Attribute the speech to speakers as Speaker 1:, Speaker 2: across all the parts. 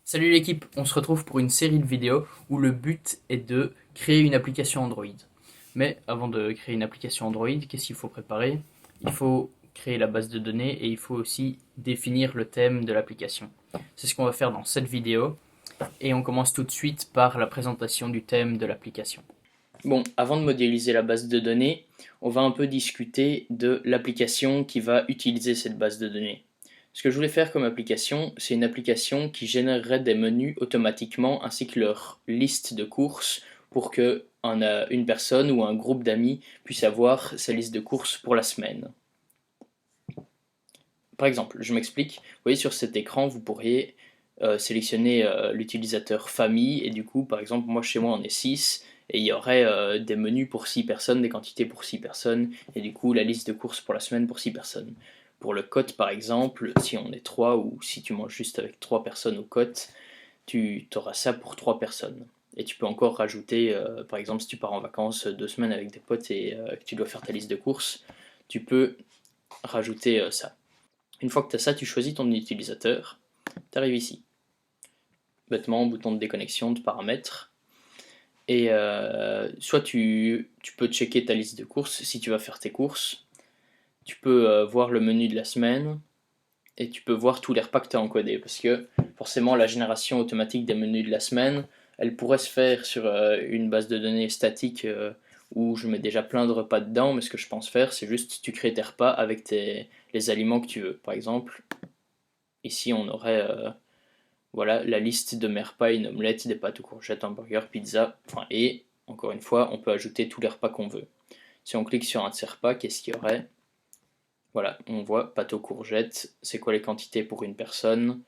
Speaker 1: Salut l'équipe, on se retrouve pour une série de vidéos où le but est de créer une application Android. Mais avant de créer une application Android, qu'est-ce qu'il faut préparer? Il faut créer la base de données et il faut aussi définir le thème de l'application. C'est ce qu'on va faire dans cette vidéo et on commence tout de suite par la présentation du thème de l'application. Bon, avant de modéliser la base de données, on va un peu discuter de l'application qui va utiliser cette base de données. Ce que je voulais faire comme application, c'est une application qui générerait des menus automatiquement ainsi que leur liste de courses pour que une personne ou un groupe d'amis puisse avoir sa liste de courses pour la semaine. Par exemple, je m'explique, vous voyez sur cet écran, vous pourriez sélectionner l'utilisateur famille et du coup, par exemple, moi chez moi on est 6 et il y aurait des menus pour 6 personnes, des quantités pour 6 personnes et du coup la liste de courses pour la semaine pour 6 personnes. Pour le cote par exemple, si on est 3 ou si tu manges juste avec 3 personnes au cote, tu auras ça pour 3 personnes. Et tu peux encore rajouter, par exemple si tu pars en vacances 2 semaines avec des potes et que tu dois faire ta liste de courses, tu peux rajouter ça. Une fois que tu as ça, tu choisis ton utilisateur, tu arrives ici. Bêtement, bouton de déconnexion, de paramètres. Et soit tu peux checker ta liste de courses si tu vas faire tes courses. Tu peux voir le menu de la semaine et tu peux voir tous les repas que tu as encodés. Parce que forcément, la génération automatique des menus de la semaine, elle pourrait se faire sur une base de données statique où je mets déjà plein de repas dedans. Mais ce que je pense faire, c'est juste tu crées tes repas avec les aliments que tu veux. Par exemple, ici on aurait voilà, la liste de mes repas, une omelette, des pâtes aux courgettes, hamburger, pizza, enfin, et encore une fois, on peut ajouter tous les repas qu'on veut. Si on clique sur un de ces repas, qu'est-ce qu'il y aurait? Voilà, on voit pâtes aux courgettes, c'est quoi les quantités pour une personne?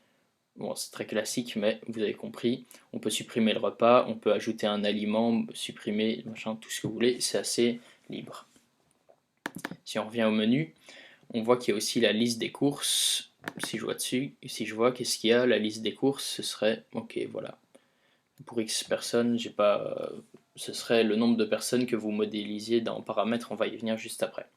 Speaker 1: Bon, c'est très classique, mais vous avez compris. On peut supprimer le repas, on peut ajouter un aliment, supprimer, machin, tout ce que vous voulez, c'est assez libre. Si on revient au menu, on voit qu'il y a aussi la liste des courses. Si je vois dessus, si je vois qu'est-ce qu'il y a, la liste des courses, ce serait, ok, voilà. Pour X personnes, j'ai pas, ce serait le nombre de personnes que vous modélisiez dans paramètres, on va y venir juste après.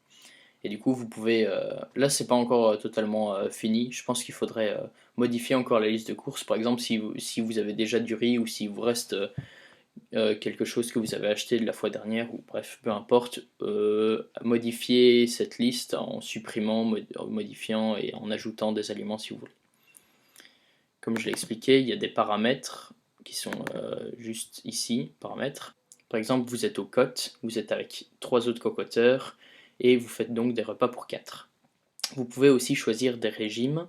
Speaker 1: Et du coup, vous pouvez, là c'est pas encore totalement fini, je pense qu'il faudrait modifier encore la liste de courses. Par exemple, si vous avez déjà du riz ou si vous reste quelque chose que vous avez acheté de la fois dernière, ou bref, peu importe, modifier cette liste en supprimant, modifiant et en ajoutant des aliments si vous voulez. Comme je l'ai expliqué, il y a des paramètres qui sont juste ici, paramètres. Par exemple, vous êtes au cote, vous êtes avec 3 autres cocoteurs et vous faites donc des repas pour 4. Vous pouvez aussi choisir des régimes.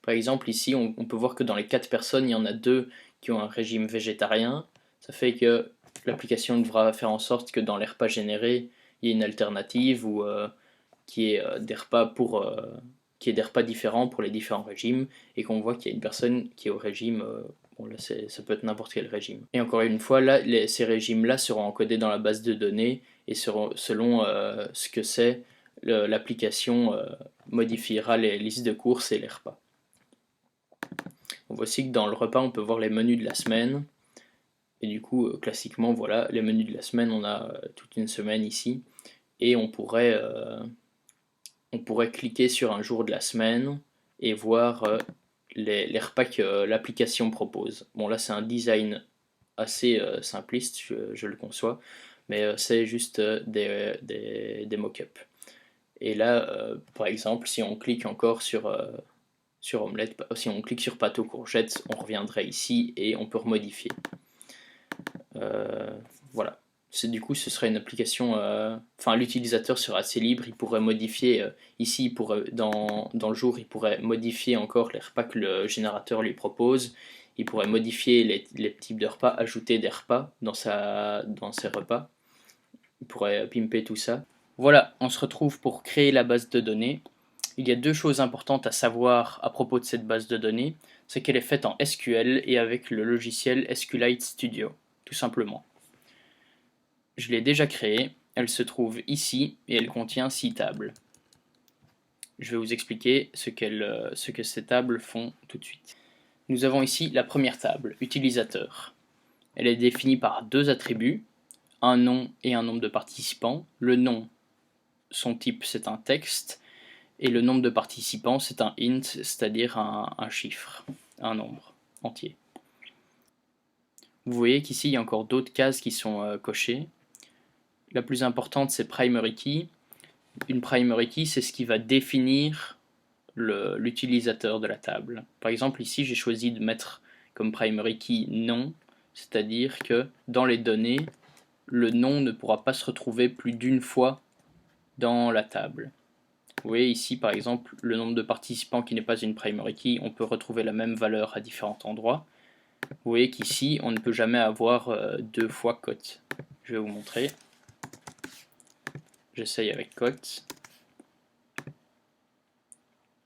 Speaker 1: Par exemple, ici, on peut voir que dans les 4 personnes, il y en a 2 qui ont un régime végétarien. Ça fait que l'application devra faire en sorte que dans les repas générés, il y ait une alternative ou qu'il y ait des repas qu'il y ait des repas différents pour les différents régimes et qu'on voit qu'il y a une personne qui est au régime, bon là ça peut être n'importe quel régime. Et encore une fois, là, ces régimes-là seront encodés dans la base de données et seront, selon ce que c'est, l'application modifiera les listes de courses et les repas. On voit aussi que dans le repas, on peut voir les menus de la semaine. Et du coup, classiquement, voilà, les menus de la semaine, on a toute une semaine ici. Et on pourrait cliquer sur un jour de la semaine et voir les repas que l'application propose. Bon, là, c'est un design assez simpliste, je le conçois, mais c'est juste des mock-ups. Et là, par exemple, si on clique encore sur omelette, si on clique sur pâte aux courgettes, on reviendrait ici et on peut remodifier. Voilà. Du coup, ce serait une application. Enfin, l'utilisateur sera assez libre. Il pourrait modifier ici, dans le jour, il pourrait modifier encore les repas que le générateur lui propose. Il pourrait modifier les types de repas, ajouter des repas dans ses repas. Il pourrait pimper tout ça. Voilà, on se retrouve pour créer la base de données. Il y a 2 choses importantes à savoir à propos de cette base de données. C'est qu'elle est faite en SQL et avec le logiciel SQLite Studio, tout simplement. Je l'ai déjà créée, elle se trouve ici et elle contient 6 tables. Je vais vous expliquer ce que ces tables font tout de suite. Nous avons ici la première table, utilisateur. Elle est définie par 2 attributs, un nom et un nombre de participants. Le nom, son type c'est un texte, et le nombre de participants c'est un int, c'est-à-dire un chiffre, un nombre entier. Vous voyez qu'ici il y a encore d'autres cases qui sont cochées. La plus importante c'est primary key. Une primary key c'est ce qui va définir l'utilisateur de la table. Par exemple ici j'ai choisi de mettre comme primary key nom, c'est-à-dire que dans les données, le nom ne pourra pas se retrouver plus d'une fois dans la table. Vous voyez ici par exemple le nombre de participants qui n'est pas une primary key, on peut retrouver la même valeur à différents endroits. Vous voyez qu'ici on ne peut jamais avoir deux fois cote. Je vais vous montrer. J'essaye avec cote.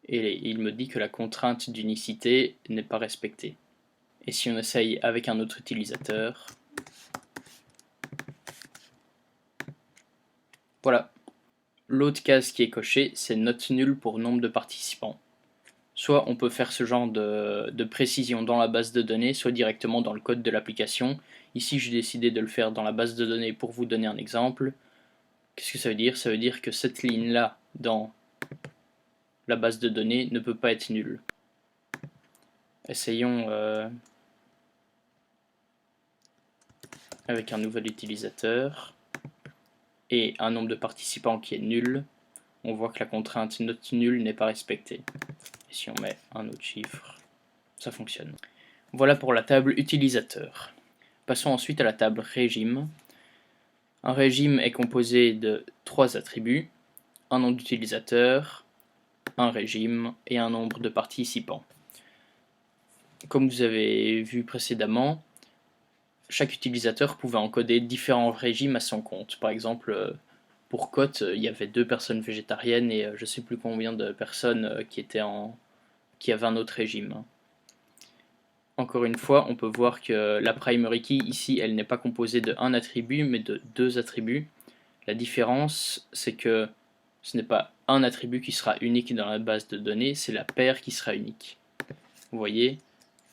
Speaker 1: Et il me dit que la contrainte d'unicité n'est pas respectée. Et si on essaye avec un autre utilisateur, voilà. L'autre case qui est cochée, c'est note nulle pour nombre de participants. Soit on peut faire ce genre de précision dans la base de données, soit directement dans le code de l'application. Ici, j'ai décidé de le faire dans la base de données pour vous donner un exemple. Qu'est-ce que ça veut dire? Ça veut dire que cette ligne-là, dans la base de données, ne peut pas être nulle. Essayons avec un nouvel utilisateur et un nombre de participants qui est nul. On voit que la contrainte note nulle n'est pas respectée. Et si on met un autre chiffre, ça fonctionne. Voilà pour la table utilisateur. Passons ensuite à la table régime. Un régime est composé de 3 attributs, un nom d'utilisateur, un régime et un nombre de participants. Comme vous avez vu précédemment, chaque utilisateur pouvait encoder différents régimes à son compte. Par exemple, pour Cote, il y avait 2 personnes végétariennes et je ne sais plus combien de personnes qui avaient un autre régime. Encore une fois, on peut voir que la primary key ici, elle n'est pas composée de un attribut, mais de 2 attributs. La différence, c'est que ce n'est pas un attribut qui sera unique dans la base de données, c'est la paire qui sera unique. Vous voyez,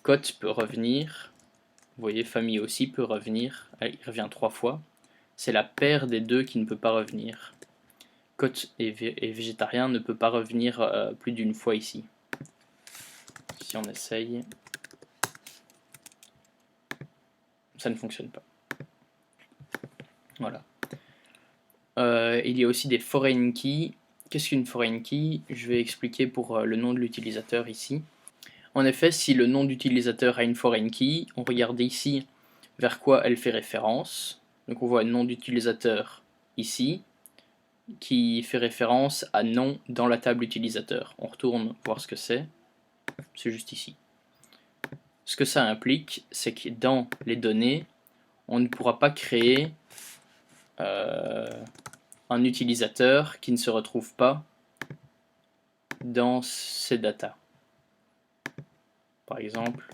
Speaker 1: cote peut revenir, vous voyez, famille aussi peut revenir, il revient 3 fois. C'est la paire des deux qui ne peut pas revenir. Cote et végétarien ne peut pas revenir plus d'une fois ici. Si on essaye, ça ne fonctionne pas. Voilà. Il y a aussi des foreign keys. Qu'est-ce qu'une foreign key? Je vais expliquer pour le nom de l'utilisateur ici. En effet, si le nom d'utilisateur a une foreign key, on regarde ici vers quoi elle fait référence. Donc on voit un nom d'utilisateur ici, qui fait référence à nom dans la table utilisateur. On retourne voir ce que c'est juste ici. Ce que ça implique, c'est que dans les données, on ne pourra pas créer un utilisateur qui ne se retrouve pas dans ces datas. Par exemple,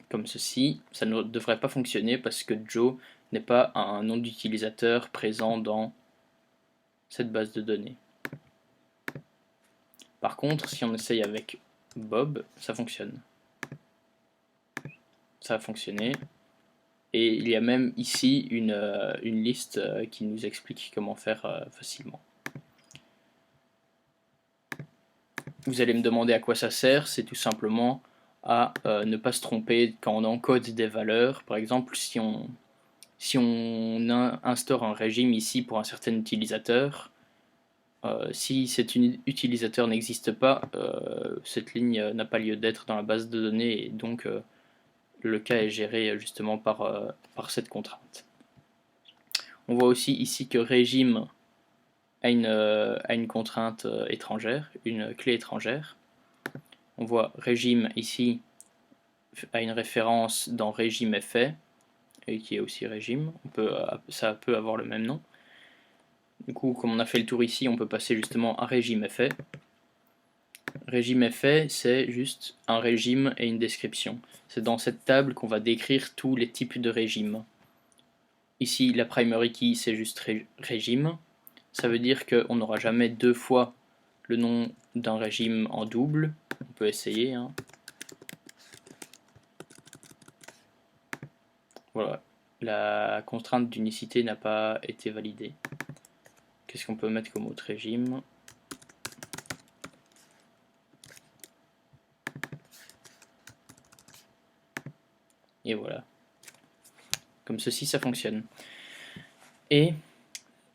Speaker 1: comme ceci, ça ne devrait pas fonctionner parce que Joe n'est pas un nom d'utilisateur présent dans cette base de données. Par contre, si on essaye avec Bob, ça fonctionne. Ça a fonctionné. Et il y a même ici une liste qui nous explique comment faire facilement. Vous allez me demander à quoi ça sert, c'est tout simplement à ne pas se tromper quand on encode des valeurs. Par exemple, si on instaure un régime ici pour un certain utilisateur, si cet utilisateur n'existe pas, cette ligne n'a pas lieu d'être dans la base de données et donc le cas est géré justement par cette contrainte. On voit aussi ici que régime a une contrainte étrangère, une clé étrangère. On voit régime ici a une référence dans régime effet, et qui est aussi régime. Ça peut avoir le même nom. Du coup, comme on a fait le tour ici, on peut passer justement à régime effet. Régime effet, c'est juste un régime et une description. C'est dans cette table qu'on va décrire tous les types de régimes. Ici, la primary key, c'est juste régime. Ça veut dire qu'on n'aura jamais 2 fois le nom d'un régime en double. On peut essayer. Hein. Voilà. La contrainte d'unicité n'a pas été validée. Qu'est-ce qu'on peut mettre comme autre régime? Et voilà. Comme ceci, ça fonctionne. Et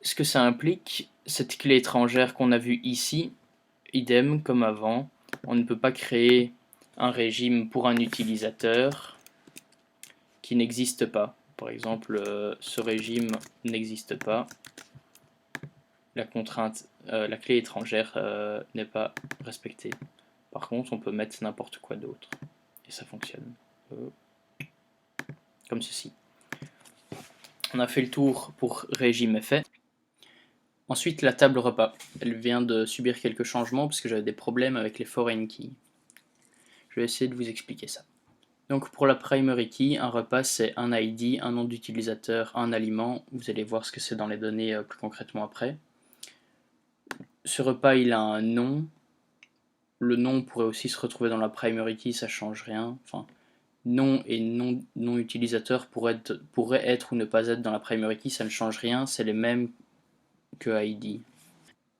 Speaker 1: ce que ça implique, cette clé étrangère qu'on a vue ici, idem comme avant, on ne peut pas créer un régime pour un utilisateur qui n'existe pas. Par exemple, ce régime n'existe pas. La contrainte, la clé étrangère n'est pas respectée. Par contre, on peut mettre n'importe quoi d'autre. Et ça fonctionne. Comme ceci. On a fait le tour pour régime effet. Ensuite, la table repas. Elle vient de subir quelques changements parce que j'avais des problèmes avec les foreign keys. Je vais essayer de vous expliquer ça. Donc pour la primary key, un repas c'est un ID, un nom d'utilisateur, un aliment. Vous allez voir ce que c'est dans les données plus concrètement après. Ce repas il a un nom. Le nom pourrait aussi se retrouver dans la primary key, ça change rien. Enfin, nom et nom utilisateur pourraient être ou ne pas être dans la primary key, ça ne change rien, c'est les mêmes que ID.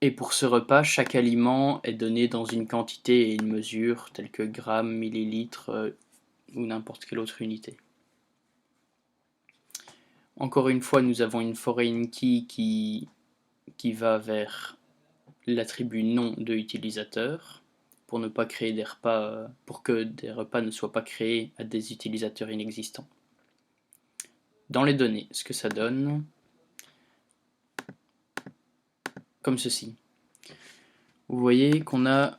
Speaker 1: Et pour ce repas, chaque aliment est donné dans une quantité et une mesure, telle que grammes, millilitres ou n'importe quelle autre unité. Encore une fois, nous avons une foreign key qui va vers l'attribut nom de utilisateur pour ne pas créer des repas, pour que des repas ne soient pas créés à des utilisateurs inexistants. Dans les données, ce que ça donne, comme ceci. Vous voyez qu'on a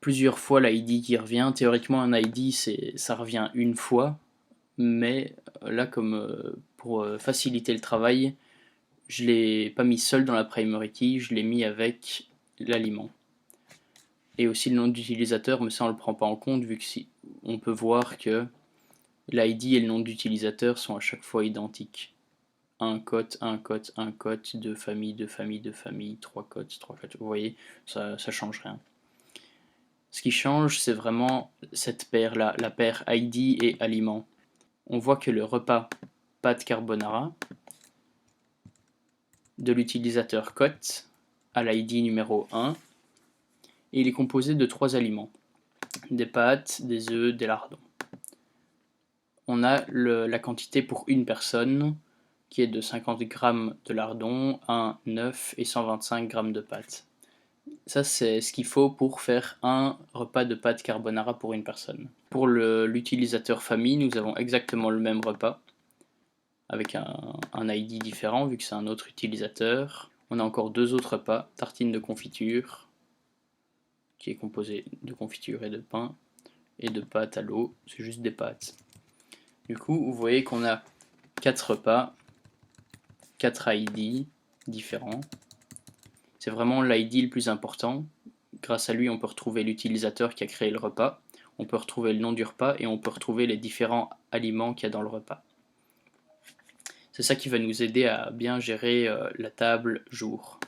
Speaker 1: plusieurs fois l'ID qui revient. Théoriquement, un ID, ça revient une fois, mais là, comme pour faciliter le travail, je ne l'ai pas mis seul dans la primary key, je l'ai mis avec l'aliment. Et aussi le nom d'utilisateur, mais ça on ne le prend pas en compte, vu que on peut voir que l'ID et le nom d'utilisateur sont à chaque fois identiques. Un code, un code, un code, deux familles, deux familles, deux familles, trois codes, trois codes. Vous voyez, ça change rien. Ce qui change, c'est vraiment cette paire-là, la paire ID et aliment. On voit que le repas pâte carbonara de l'utilisateur cote à l'ID numéro 1, et il est composé de 3 aliments, des pâtes, des œufs, des lardons. On a la quantité pour une personne qui est de 50 g de lardons, 1 œuf et 125 g de pâtes. Ça, c'est ce qu'il faut pour faire un repas de pâtes carbonara pour une personne. Pour l'utilisateur famille, nous avons exactement le même repas, avec un ID différent, vu que c'est un autre utilisateur. On a encore 2 autres repas, tartine de confiture, qui est composé de confiture et de pain, et de pâtes à l'eau, c'est juste des pâtes. Du coup, vous voyez qu'on a 4 repas, 4 ID différents. C'est vraiment l'ID le plus important. Grâce à lui, on peut retrouver l'utilisateur qui a créé le repas, on peut retrouver le nom du repas et on peut retrouver les différents aliments qu'il y a dans le repas. C'est ça qui va nous aider à bien gérer la table jour.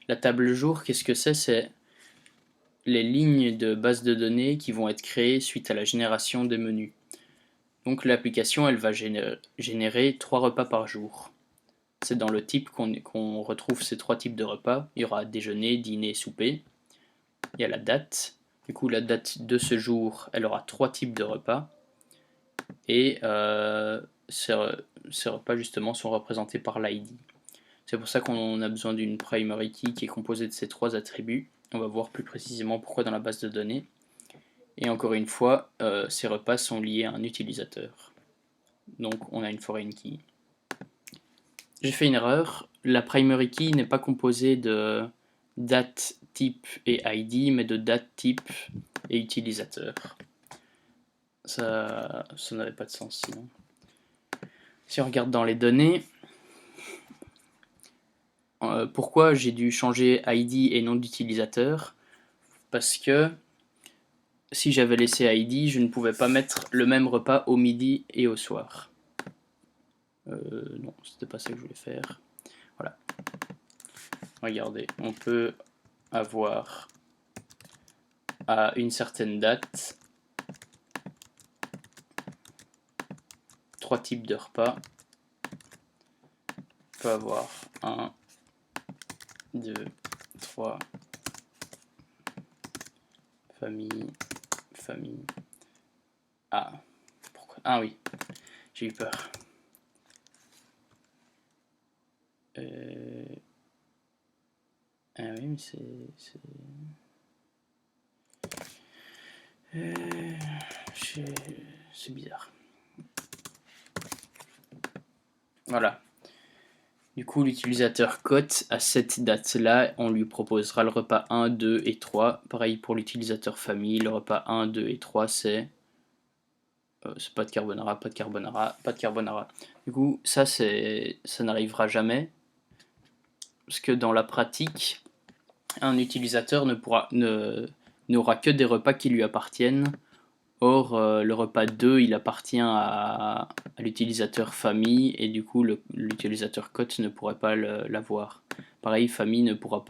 Speaker 1: La table jour, qu'est-ce que c'est? C'est les lignes de base de données qui vont être créées suite à la génération des menus. Donc l'application, elle va générer 3 repas par jour. C'est dans le type qu'on retrouve ces 3 types de repas. Il y aura déjeuner, dîner, souper. Il y a la date. Du coup, la date de ce jour, elle aura 3 types de repas. Et ces repas, justement, sont représentés par l'ID. C'est pour ça qu'on a besoin d'une primary key qui est composée de ces 3 attributs. On va voir plus précisément pourquoi dans la base de données. Et encore une fois, ces repas sont liés à un utilisateur. Donc on a une foreign key. J'ai fait une erreur. La primary key n'est pas composée de date, type et ID, mais de date, type et utilisateur. Ça n'avait pas de sens sinon. Si on regarde dans les données, pourquoi j'ai dû changer ID et nom d'utilisateur? Parce que si j'avais laissé ID, je ne pouvais pas mettre le même repas au midi et au soir. Non, c'était pas ça que je voulais faire. Voilà. Regardez, on peut avoir à une certaine date 3 types de repas. On peut avoir 1, 2, 3, famille. Ah, pourquoi Ah oui, j'ai eu peur. Ah oui, mais c'est bizarre. Voilà. Du coup, l'utilisateur cote, à cette date-là, on lui proposera le repas 1, 2 et 3. Pareil pour l'utilisateur famille, le repas 1, 2 et 3, c'est pas de carbonara, pas de carbonara, pas de carbonara. Du coup, ça n'arrivera jamais, parce que dans la pratique, un utilisateur n'aura que des repas qui lui appartiennent. Or, le repas 2, il appartient à l'utilisateur famille, et du coup, l'utilisateur cote ne pourrait pas l'avoir. Pareil, famille ne pourrait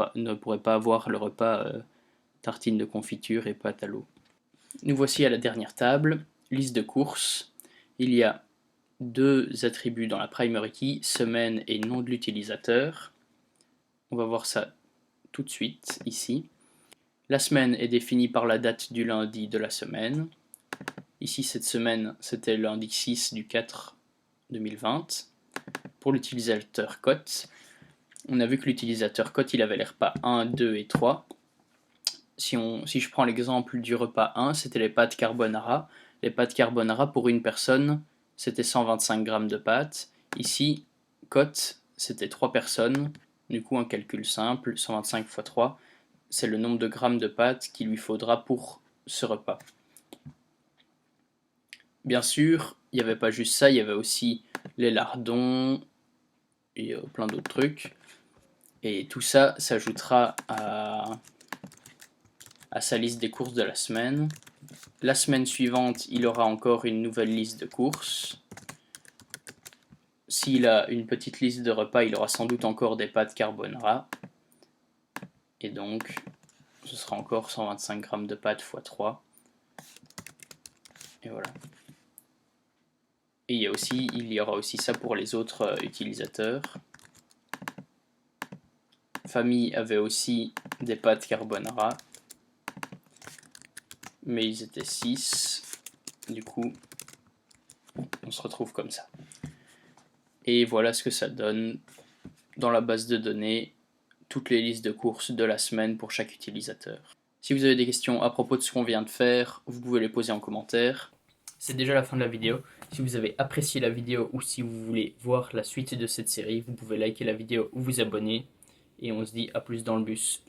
Speaker 1: pas avoir le repas tartine de confiture et pâte à l'eau. Nous voici à la dernière table, liste de courses. Il y a deux attributs dans la primary key, semaine et nom de l'utilisateur. On va voir ça tout de suite ici. La semaine est définie par la date du lundi de la semaine. Ici, cette semaine, c'était le lundi 6 du 4 2020. Pour l'utilisateur cote, on a vu que l'utilisateur cote, il avait les repas 1, 2 et 3. Si je prends l'exemple du repas 1, c'était les pâtes carbonara. Les pâtes carbonara, pour une personne, c'était 125 g de pâtes. Ici, cote, c'était 3 personnes. Du coup, un calcul simple, 125 x 3, c'est le nombre de grammes de pâtes qu'il lui faudra pour ce repas. Bien sûr, il n'y avait pas juste ça, il y avait aussi les lardons et plein d'autres trucs. Et tout ça s'ajoutera à sa liste des courses de la semaine. La semaine suivante, il aura encore une nouvelle liste de courses. S'il a une petite liste de repas, il aura sans doute encore des pâtes carbonara. Et donc, ce sera encore 125 g de pâtes x 3. Et voilà. Et il y aura aussi ça pour les autres utilisateurs. Famille avait aussi des pâtes carbonara, mais ils étaient 6. Du coup, on se retrouve comme ça. Et voilà ce que ça donne dans la base de données, toutes les listes de courses de la semaine pour chaque utilisateur. Si vous avez des questions à propos de ce qu'on vient de faire, vous pouvez les poser en commentaire. C'est déjà la fin de la vidéo. Si vous avez apprécié la vidéo ou si vous voulez voir la suite de cette série, vous pouvez liker la vidéo ou vous abonner. Et on se dit à plus dans le bus.